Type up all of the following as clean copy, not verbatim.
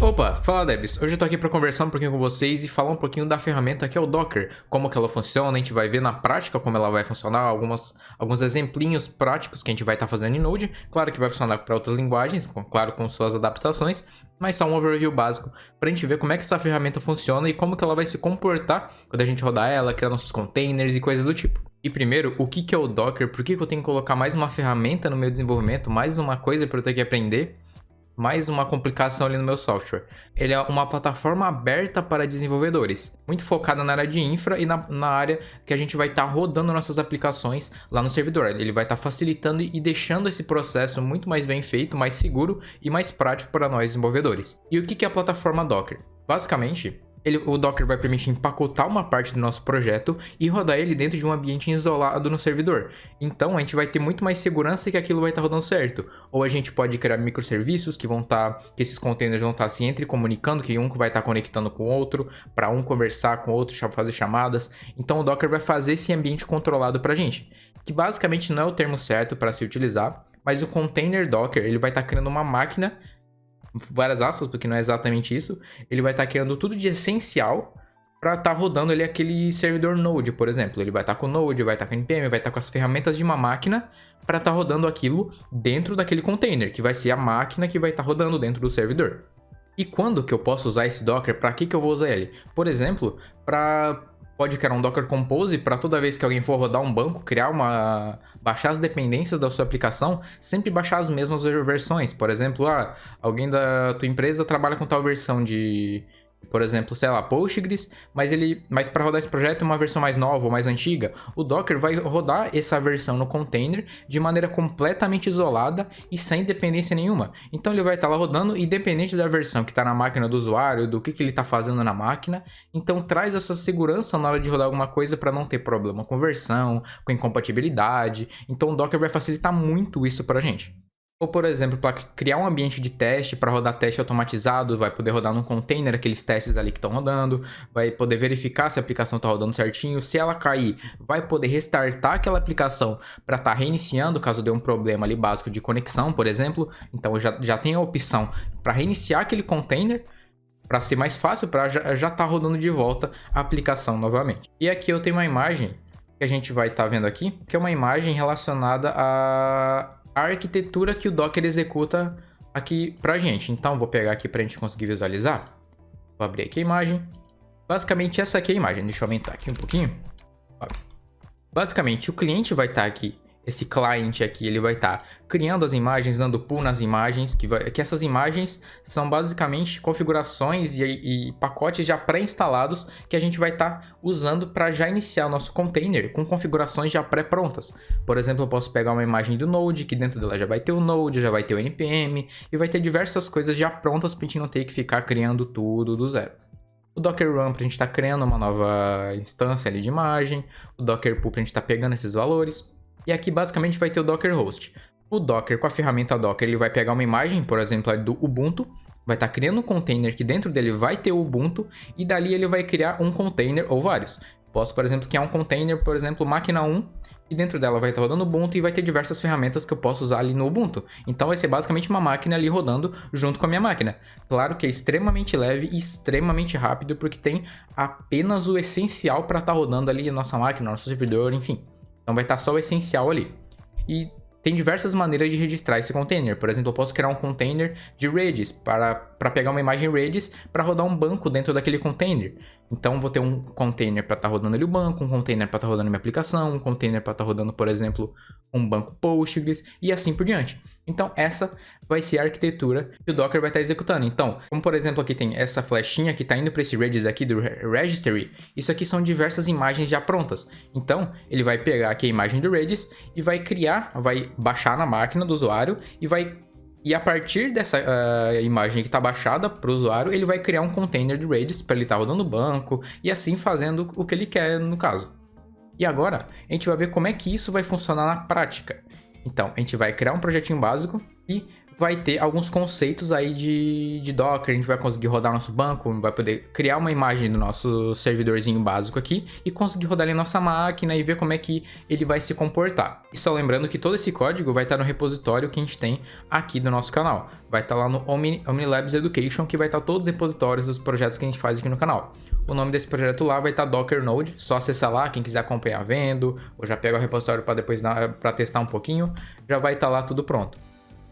Opa, fala Debs, hoje eu tô aqui para conversar um pouquinho com vocês e falar um pouquinho da ferramenta que é o Docker, como que ela funciona, a gente vai ver na prática como ela vai funcionar, alguns exemplinhos práticos que a gente vai estar fazendo em Node, claro que vai funcionar para outras linguagens, claro com suas adaptações, mas só um overview básico para a gente ver como é que essa ferramenta funciona e como que ela vai se comportar quando a gente rodar ela, criar nossos containers e coisas do tipo. E primeiro, o que é o Docker, por que eu tenho que colocar mais uma ferramenta no meu desenvolvimento, mais uma coisa para eu ter que aprender? Mais uma complicação ali no meu software. Ele é uma plataforma aberta para desenvolvedores, muito focada na área de infra e na área que a gente vai estar rodando nossas aplicações lá no servidor. Ele vai estar facilitando e deixando esse processo muito mais bem feito, mais seguro e mais prático para nós desenvolvedores. E o que é a plataforma Docker? Basicamente, o Docker vai permitir empacotar uma parte do nosso projeto e rodar ele dentro de um ambiente isolado no servidor. Então a gente vai ter muito mais segurança que aquilo vai estar rodando certo. Ou a gente pode criar microserviços que esses containers vão estar se comunicando, que um vai estar conectando com o outro, para um conversar com o outro, fazer chamadas. Então o Docker vai fazer esse ambiente controlado para a gente, que basicamente não é o termo certo para se utilizar, mas o container Docker ele vai estar criando uma máquina, várias aspas, porque não é exatamente isso, ele vai estar criando tudo de essencial para estar rodando ali aquele servidor Node, por exemplo. Ele vai estar com Node, vai estar com NPM, vai estar com as ferramentas de uma máquina para estar rodando aquilo dentro daquele container, que vai ser a máquina que vai estar rodando dentro do servidor. E quando que eu posso usar esse Docker? Para que eu vou usar ele? Por exemplo, pode criar um Docker Compose para toda vez que alguém for rodar um banco, baixar as dependências da sua aplicação, sempre baixar as mesmas versões. Por exemplo, alguém da tua empresa trabalha com tal versão de, por exemplo, sei lá, Postgres, mas para rodar esse projeto uma versão mais nova ou mais antiga, o Docker vai rodar essa versão no container de maneira completamente isolada e sem dependência nenhuma. Então ele vai estar lá rodando independente da versão que está na máquina do usuário, do que ele está fazendo na máquina. Então traz essa segurança na hora de rodar alguma coisa para não ter problema com versão, com incompatibilidade. Então o Docker vai facilitar muito isso para a gente. Ou, por exemplo, para criar um ambiente de teste, para rodar teste automatizado, vai poder rodar num container aqueles testes ali que estão rodando, vai poder verificar se a aplicação está rodando certinho, se ela cair, vai poder restartar aquela aplicação para estar reiniciando caso dê um problema ali básico de conexão, por exemplo. Então já tem a opção para reiniciar aquele container, para ser mais fácil, para já estar rodando de volta a aplicação novamente. E aqui eu tenho uma imagem que a gente vai estar vendo aqui, que é uma imagem relacionada a arquitetura que o Docker executa aqui pra gente. Então, vou pegar aqui pra gente conseguir visualizar. Vou abrir aqui a imagem. Basicamente, essa aqui é a imagem. Deixa eu aumentar aqui um pouquinho. Basicamente, o cliente vai estar aqui. Esse cliente aqui, ele vai estar criando as imagens, dando pull nas imagens, que essas imagens são basicamente configurações e pacotes já pré-instalados que a gente vai estar usando para já iniciar o nosso container com configurações já pré-prontas. Por exemplo, eu posso pegar uma imagem do Node, que dentro dela já vai ter o Node, já vai ter o NPM, e vai ter diversas coisas já prontas para a gente não ter que ficar criando tudo do zero. O Docker Run para a gente estar criando uma nova instância ali de imagem, o Docker Pull para a gente estar pegando esses valores. E aqui basicamente vai ter o Docker Host. O Docker, com a ferramenta Docker, ele vai pegar uma imagem, por exemplo, do Ubuntu, vai estar criando um container que dentro dele vai ter o Ubuntu, e dali ele vai criar um container ou vários. Posso, por exemplo, criar um container, por exemplo, máquina 1, e dentro dela vai estar rodando o Ubuntu e vai ter diversas ferramentas que eu posso usar ali no Ubuntu. Então vai ser basicamente uma máquina ali rodando junto com a minha máquina. Claro que é extremamente leve e extremamente rápido, porque tem apenas o essencial para estar rodando ali a nossa máquina, nosso servidor, enfim. Então vai estar só o essencial ali. E tem diversas maneiras de registrar esse container. Por exemplo, eu posso criar um container de Redis para pegar uma imagem Redis para rodar um banco dentro daquele container. Então vou ter um container para estar rodando ali o banco, um container para estar rodando minha aplicação, um container para estar rodando, por exemplo, um banco Postgres e assim por diante. Então essa vai ser a arquitetura que o Docker vai estar executando. Então, como por exemplo aqui tem essa flechinha que está indo para esse Redis aqui do Registry, isso aqui são diversas imagens já prontas. Então ele vai pegar aqui a imagem do Redis e vai baixar na máquina do usuário e a partir dessa imagem que está baixada para o usuário, ele vai criar um container de Redis para ele estar rodando o banco e assim fazendo o que ele quer no caso. E agora a gente vai ver como é que isso vai funcionar na prática. Então, a gente vai criar um projetinho básico e vai ter alguns conceitos aí de Docker, a gente vai conseguir rodar nosso banco, vai poder criar uma imagem do nosso servidorzinho básico aqui e conseguir rodar ele em nossa máquina e ver como é que ele vai se comportar. E só lembrando que todo esse código vai estar no repositório que a gente tem aqui do nosso canal. Vai estar lá no OmniLabs Education, que vai estar todos os repositórios dos projetos que a gente faz aqui no canal. O nome desse projeto lá vai estar Docker Node, só acessar lá, quem quiser acompanhar vendo, ou já pega o repositório para depois para testar um pouquinho, já vai estar lá tudo pronto.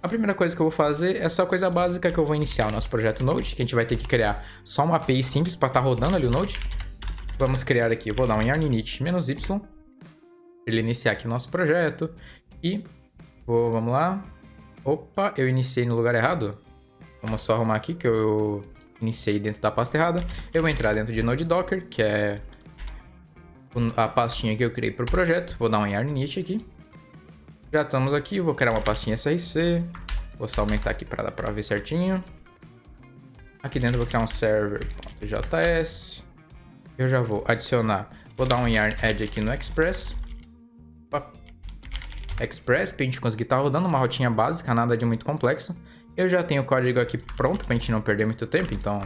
A primeira coisa que eu vou fazer é só coisa básica que eu vou iniciar o nosso projeto Node, que a gente vai ter que criar só uma API simples para estar rodando ali o Node. Vamos criar aqui, eu vou dar um yarn init -y, para ele iniciar aqui o nosso projeto. E vamos lá. Opa, eu iniciei no lugar errado. Vamos só arrumar aqui que eu iniciei dentro da pasta errada. Eu vou entrar dentro de Node Docker, que é a pastinha que eu criei para o projeto. Vou dar um yarn init aqui. Já estamos aqui, vou criar uma pastinha src, vou só aumentar aqui para dar para ver certinho. Aqui dentro eu vou criar um server.js. Eu já vou adicionar, vou dar um yarn add aqui no Express. Opa. Express, para a gente conseguir estar rodando uma rotinha básica, nada de muito complexo. Eu já tenho o código aqui pronto para a gente não perder muito tempo, então...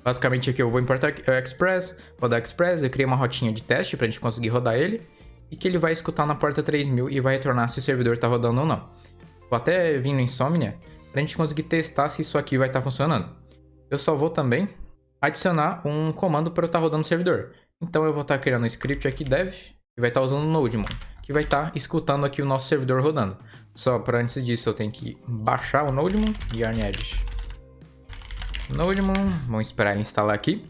Basicamente aqui eu vou importar o Express, vou dar Express, eu criei uma rotinha de teste para a gente conseguir rodar ele. E que ele vai escutar na porta 3000 e vai retornar se o servidor está rodando ou não. Vou até vir no Insomnia para a gente conseguir testar se isso aqui vai estar funcionando. Eu só vou também adicionar um comando para eu estar rodando o servidor. Então eu vou estar criando um script aqui dev, que vai estar usando o NodeMon, que vai estar escutando aqui o nosso servidor rodando. Só para antes disso eu tenho que baixar o NodeMon, yarn add NodeMon, vamos esperar ele instalar aqui.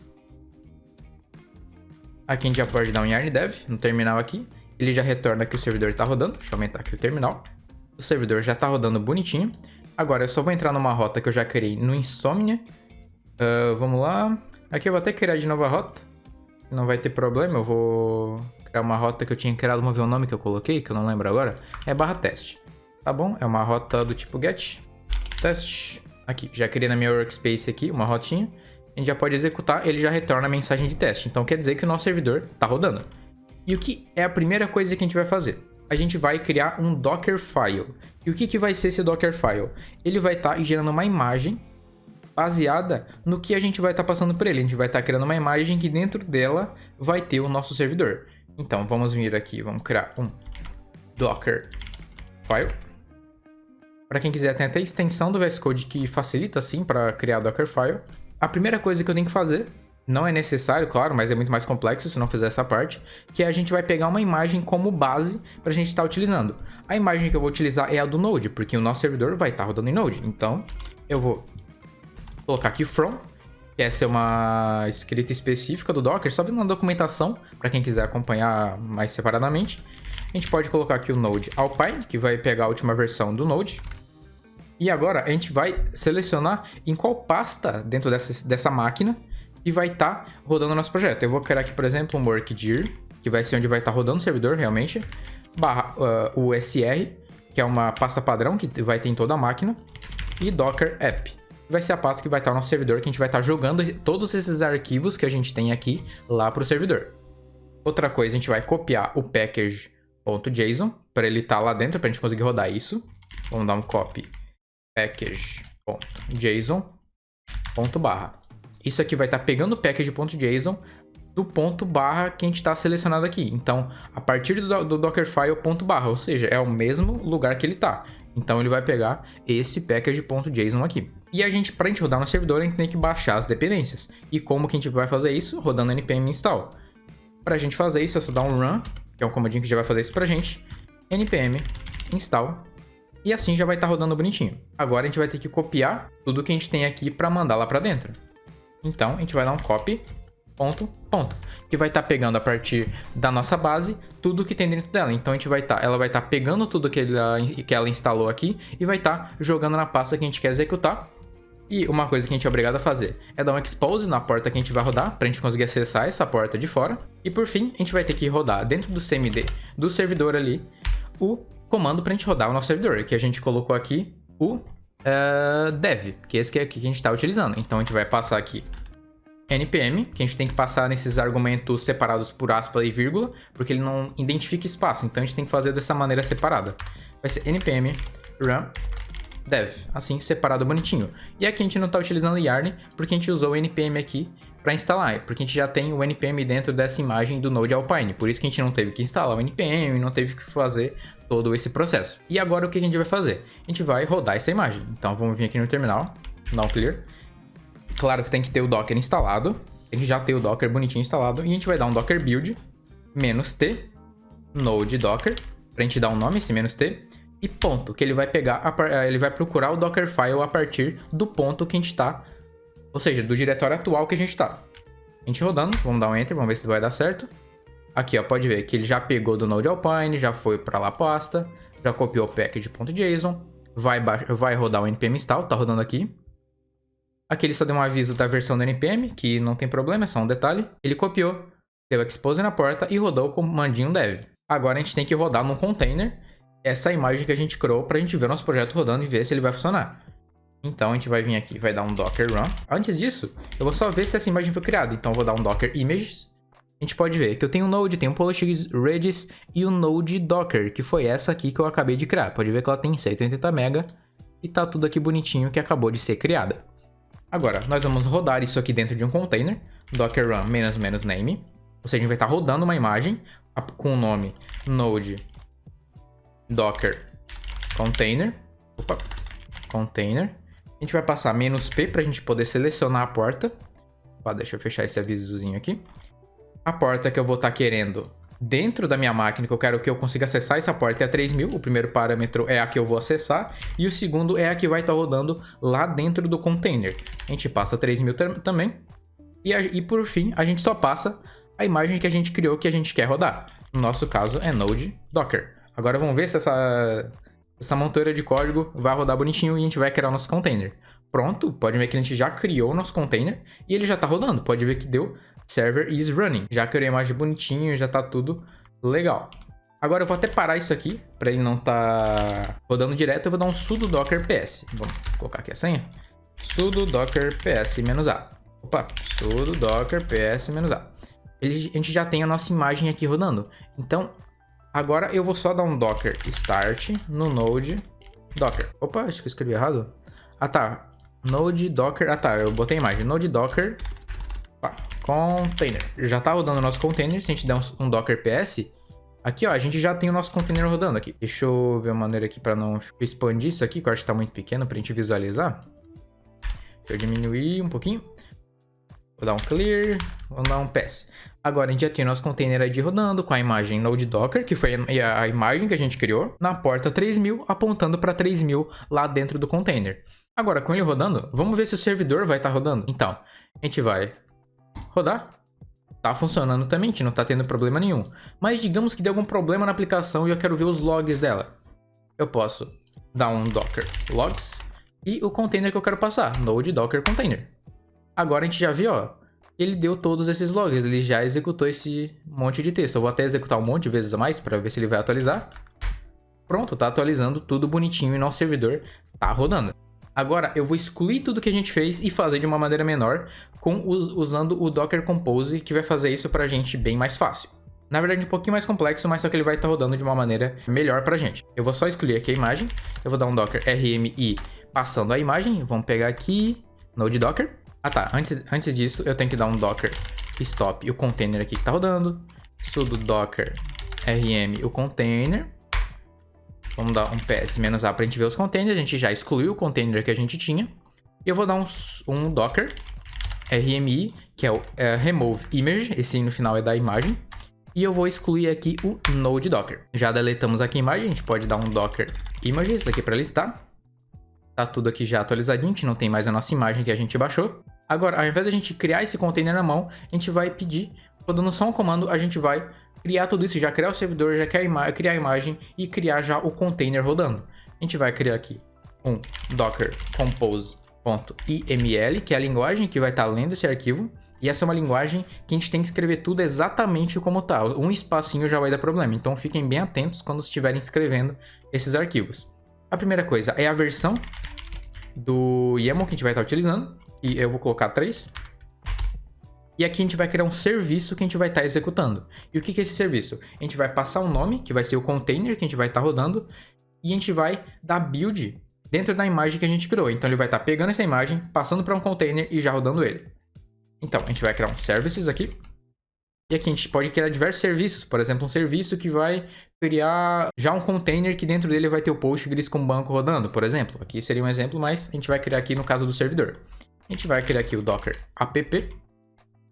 Aqui a gente já pode dar um yarn dev no terminal aqui. Ele já retorna que o servidor está rodando. Deixa eu aumentar aqui o terminal. O servidor já está rodando bonitinho. Agora eu só vou entrar numa rota que eu já criei no Insomnia. Vamos lá. Aqui eu vou até criar de nova rota. Não vai ter problema. Eu vou criar uma rota que eu tinha criado. Vamos ver o nome que eu coloquei, que eu não lembro agora. É /teste. Tá bom? É uma rota do tipo get. Teste. Aqui. Já criei na minha workspace aqui uma rotinha. A gente já pode executar. Ele já retorna a mensagem de teste. Então quer dizer que o nosso servidor está rodando. E o que é a primeira coisa que a gente vai fazer? A gente vai criar um Dockerfile. E o que vai ser esse Dockerfile? Ele vai estar gerando uma imagem baseada no que a gente vai estar passando por ele. A gente vai estar criando uma imagem que dentro dela vai ter o nosso servidor. Então, vamos vir aqui, vamos criar um Dockerfile. Para quem quiser, tem até a extensão do VS Code que facilita, assim, para criar Dockerfile. A primeira coisa que eu tenho que fazer... Não é necessário, claro, mas é muito mais complexo se não fizer essa parte, que a gente vai pegar uma imagem como base para a gente estar utilizando. A imagem que eu vou utilizar é a do Node, porque o nosso servidor vai estar rodando em Node. Então, eu vou colocar aqui from, que essa é uma escrita específica do Docker, só vendo na documentação, para quem quiser acompanhar mais separadamente. A gente pode colocar aqui o Node Alpine, que vai pegar a última versão do Node. E agora a gente vai selecionar em qual pasta dentro dessa máquina e vai estar rodando o nosso projeto. Eu vou criar aqui, por exemplo, um workdir, que vai ser onde vai estar rodando o servidor realmente, /usr, que é uma pasta padrão que vai ter em toda a máquina, e docker app, que vai ser a pasta que vai estar no nosso servidor, que a gente vai estar jogando todos esses arquivos que a gente tem aqui lá para o servidor. Outra coisa, a gente vai copiar o package.json para ele estar lá dentro, para a gente conseguir rodar isso. Vamos dar um copy package.json /. Isso aqui vai estar pegando o package.json do ponto barra que a gente está selecionado aqui. Então, a partir do Dockerfile ponto barra, ou seja, é o mesmo lugar que ele está. Então, ele vai pegar esse package.json aqui. E a gente, para a gente rodar no servidor, a gente tem que baixar as dependências. E como que a gente vai fazer isso? Rodando npm install. Para a gente fazer isso, é só dar um run, que é um comandinho que já vai fazer isso para a gente. npm install. E assim já vai estar rodando bonitinho. Agora, a gente vai ter que copiar tudo que a gente tem aqui para mandar lá para dentro. Então, a gente vai dar um copy, ponto, que vai estar pegando a partir da nossa base tudo que tem dentro dela. Então, ela vai estar pegando tudo que ela instalou aqui e vai estar jogando na pasta que a gente quer executar. E uma coisa que a gente é obrigado a fazer é dar um expose na porta que a gente vai rodar, para a gente conseguir acessar essa porta de fora. E por fim, a gente vai ter que rodar dentro do cmd do servidor ali o comando para a gente rodar o nosso servidor, que a gente colocou aqui o dev, que é esse que a gente está utilizando. Então a gente vai passar aqui npm, que a gente tem que passar nesses argumentos separados por aspas e vírgula, porque ele não identifica espaço, então a gente tem que fazer dessa maneira separada. Vai ser npm run dev, assim separado bonitinho. E aqui a gente não está utilizando Yarn, porque a gente usou o npm aqui para instalar, porque a gente já tem o npm dentro dessa imagem do Node Alpine, por isso que a gente não teve que instalar o npm, não teve que fazer todo esse processo. E agora o que a gente vai fazer? A gente vai rodar essa imagem. Então vamos vir aqui no terminal, dar um clear. Claro que tem que ter o Docker instalado, tem que já ter o Docker bonitinho instalado, e a gente vai dar um docker build -t node docker, pra gente dar um nome, esse -t, e ponto, que ele vai pegar, ele vai procurar o Dockerfile a partir do ponto que a gente tá, ou seja, do diretório atual que a gente tá. A gente rodando, vamos dar um enter, vamos ver se vai dar certo. Aqui, ó, pode ver que ele já pegou do Node Alpine, já foi pra lá a pasta, já copiou o package.json, vai rodar o npm install, tá rodando aqui. Aqui ele só deu um aviso da versão do npm, que não tem problema, é só um detalhe. Ele copiou, deu expose na porta e rodou o comandinho dev. Agora a gente tem que rodar num container essa imagem que a gente criou pra gente ver o nosso projeto rodando e ver se ele vai funcionar. Então a gente vai vir aqui, vai dar um docker run. Antes disso, eu vou só ver se essa imagem foi criada. Então eu vou dar um docker images. A gente pode ver que eu tenho um node, tenho um PostGIS, Redis e o node docker, que foi essa aqui que eu acabei de criar. Pode ver que ela tem 180 MB e tá tudo aqui bonitinho que acabou de ser criada. Agora, nós vamos rodar isso aqui dentro de um container, docker run -name. Ou seja, a gente vai estar rodando uma imagem com o nome node docker container. Container. A gente vai passar "-p" para a gente poder selecionar a porta. Deixa eu fechar esse avisozinho aqui. A porta que eu vou estar querendo dentro da minha máquina, que eu quero que eu consiga acessar essa porta, é a 3000. O primeiro parâmetro é a que eu vou acessar. E o segundo é a que vai estar rodando lá dentro do container. A gente passa 3000 também. E por fim, a gente só passa a imagem que a gente criou que a gente quer rodar. No nosso caso é Node Docker. Agora vamos ver se essa montoeira de código vai rodar bonitinho e a gente vai criar o nosso container. Pronto, pode ver que a gente já criou o nosso container e ele já está rodando. Pode ver que deu server is running. Já criei a imagem bonitinho, já está tudo legal. Agora eu vou até parar isso aqui, para ele não estar rodando direto. Eu vou dar um sudo docker ps. Vamos colocar aqui a senha. Sudo docker ps-a. Sudo docker ps-a. A gente já tem a nossa imagem aqui rodando. Então, agora eu vou só dar um docker start no node docker. Acho que eu escrevi errado. Node docker. Eu botei a imagem. Node docker container. Já tá rodando o nosso container. Se a gente der um docker ps, aqui ó, a gente já tem o nosso container rodando aqui. Deixa eu ver uma maneira aqui para não expandir isso aqui, que eu acho que tá muito pequeno pra gente visualizar. Deixa eu diminuir um pouquinho. Vou dar um clear, vou dar um pass. Agora a gente já tem o nosso container ID rodando com a imagem Node Docker, que foi a imagem que a gente criou, na porta 3000, apontando para 3000 lá dentro do container. Agora, com ele rodando, vamos ver se o servidor vai estar rodando. Então, a gente vai rodar. Tá funcionando também, a gente não tá tendo problema nenhum. Mas digamos que deu algum problema na aplicação e eu quero ver os logs dela. Eu posso dar um docker logs e o container que eu quero passar, Node Docker Container. Agora a gente já viu, ó, ele deu todos esses logs, ele já executou esse monte de texto. Eu vou até executar um monte de vezes a mais para ver se ele vai atualizar. Pronto, tá atualizando tudo bonitinho e nosso servidor tá rodando. Agora eu vou excluir tudo que a gente fez e fazer de uma maneira menor usando o Docker Compose, que vai fazer isso pra gente bem mais fácil. Na verdade um pouquinho mais complexo, mas só que ele vai estar rodando de uma maneira melhor pra gente. Eu vou só excluir aqui a imagem, eu vou dar um docker rmi passando a imagem, vamos pegar aqui, Node Docker. Antes disso eu tenho que dar um docker stop o container aqui que tá rodando, sudo docker rm o container. Vamos dar um ps-a pra gente ver os containers. A gente já excluiu o container que a gente tinha. E eu vou dar um docker rmi, que é o remove image. Esse no final é da imagem. E eu vou excluir aqui o node docker. Já deletamos aqui a imagem. A gente pode dar um docker images aqui para listar. Tá tudo aqui já atualizadinho. A gente não tem mais a nossa imagem que a gente baixou. Agora, ao invés da gente criar esse container na mão, a gente vai pedir, dando só um comando, a gente vai criar tudo isso, já criar o servidor, já criar a imagem e criar já o container rodando. A gente vai criar aqui um docker compose.iml, que é a linguagem que vai estar lendo esse arquivo. E essa é uma linguagem que a gente tem que escrever tudo exatamente como está. Um espacinho já vai dar problema, então fiquem bem atentos quando estiverem escrevendo esses arquivos. A primeira coisa é a versão do YAML que a gente vai estar utilizando, e eu vou colocar 3. E aqui a gente vai criar um serviço que a gente vai estar executando. E o que é esse serviço? A gente vai passar um nome, que vai ser o container que a gente vai estar rodando, e a gente vai dar build dentro da imagem que a gente criou. Então ele vai estar pegando essa imagem, passando para um container e já rodando ele. Então a gente vai criar um services aqui. E aqui a gente pode criar diversos serviços. Por exemplo, um serviço que vai criar já um container que dentro dele vai ter o Postgres com banco rodando, por exemplo. Aqui seria um exemplo, mas a gente vai criar aqui no caso do servidor. A gente vai criar aqui o Docker app,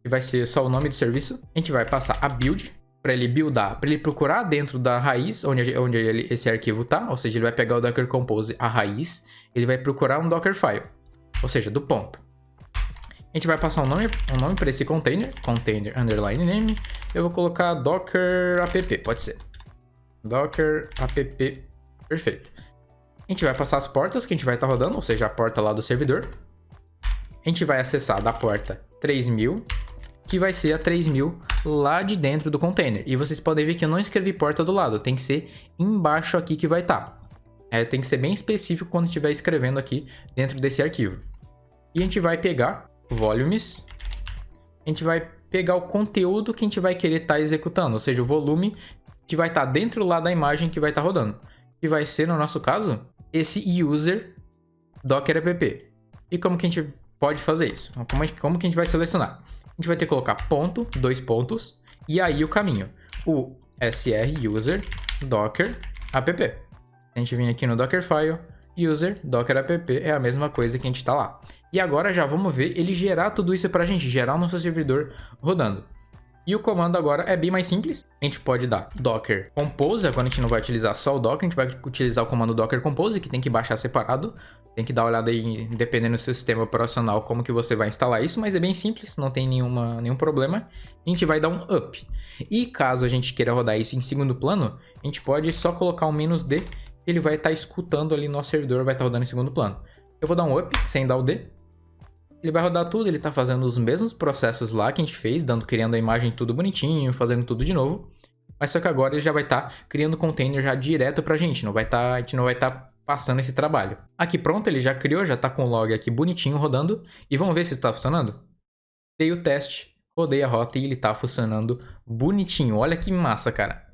que vai ser só o nome do serviço. A gente vai passar a build, para ele buildar, para ele procurar dentro da raiz, onde esse arquivo tá. Ou seja, ele vai pegar o Docker Compose, a raiz, ele vai procurar um Dockerfile, ou seja, do ponto. A gente vai passar um nome para esse container, container underline name. Eu vou colocar Docker app, pode ser. Docker app, perfeito. A gente vai passar as portas que a gente vai estar rodando, ou seja, a porta lá do servidor. A gente vai acessar da porta 3000, que vai ser a 3000 lá de dentro do container. E vocês podem ver que eu não escrevi porta do lado, tem que ser embaixo aqui que vai estar. Tem que ser bem específico quando estiver escrevendo aqui dentro desse arquivo. E a gente vai pegar volumes, a gente vai pegar o conteúdo que a gente vai querer estar executando, ou seja, o volume que vai estar dentro lá da imagem que vai estar rodando. E vai ser, no nosso caso, esse user docker app. E como que a gente pode fazer isso? Como que a gente vai selecionar? A gente vai ter que colocar ponto, 2 pontos, e aí o caminho. O sr user docker app. A gente vem aqui no Dockerfile, user docker app é a mesma coisa que a gente está lá. E agora já vamos ver ele gerar tudo isso para a gente, gerar o nosso servidor rodando. E o comando agora é bem mais simples. A gente pode dar docker compose, quando a gente não vai utilizar só o docker, a gente vai utilizar o comando docker compose, que tem que baixar separado. Tem que dar uma olhada aí, dependendo do seu sistema operacional, como que você vai instalar isso, mas é bem simples, não tem nenhum problema. A gente vai dar um up. E caso a gente queira rodar isso em segundo plano, a gente pode só colocar um "-d", ele vai estar escutando ali no nosso servidor, vai estar rodando em segundo plano. Eu vou dar um up, sem dar o D. Ele vai rodar tudo, ele tá fazendo os mesmos processos lá que a gente fez, criando a imagem tudo bonitinho, fazendo tudo de novo. Mas só que agora ele já vai estar criando container já direto pra gente, a gente não vai estar passando esse trabalho. Aqui pronto, ele já criou, já tá com o log aqui bonitinho rodando. E vamos ver se está funcionando? Dei o teste, rodei a rota e ele tá funcionando bonitinho. Olha que massa, cara.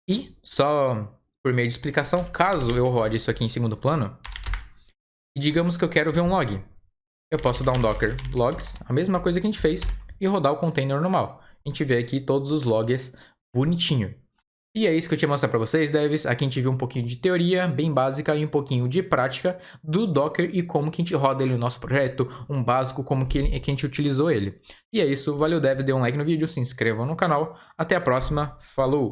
E só por meio de explicação, caso eu rode isso aqui em segundo plano, e digamos que eu quero ver um log. Eu posso dar um docker logs, a mesma coisa que a gente fez, e rodar o container normal. A gente vê aqui todos os logs bonitinho. E é isso que eu tinha mostrar para vocês, devs. Aqui a gente viu um pouquinho de teoria, bem básica, e um pouquinho de prática do Docker e como que a gente roda ele no nosso projeto, um básico, como que a gente utilizou ele. E é isso, valeu devs, dê um like no vídeo, se inscrevam no canal. Até a próxima, falou!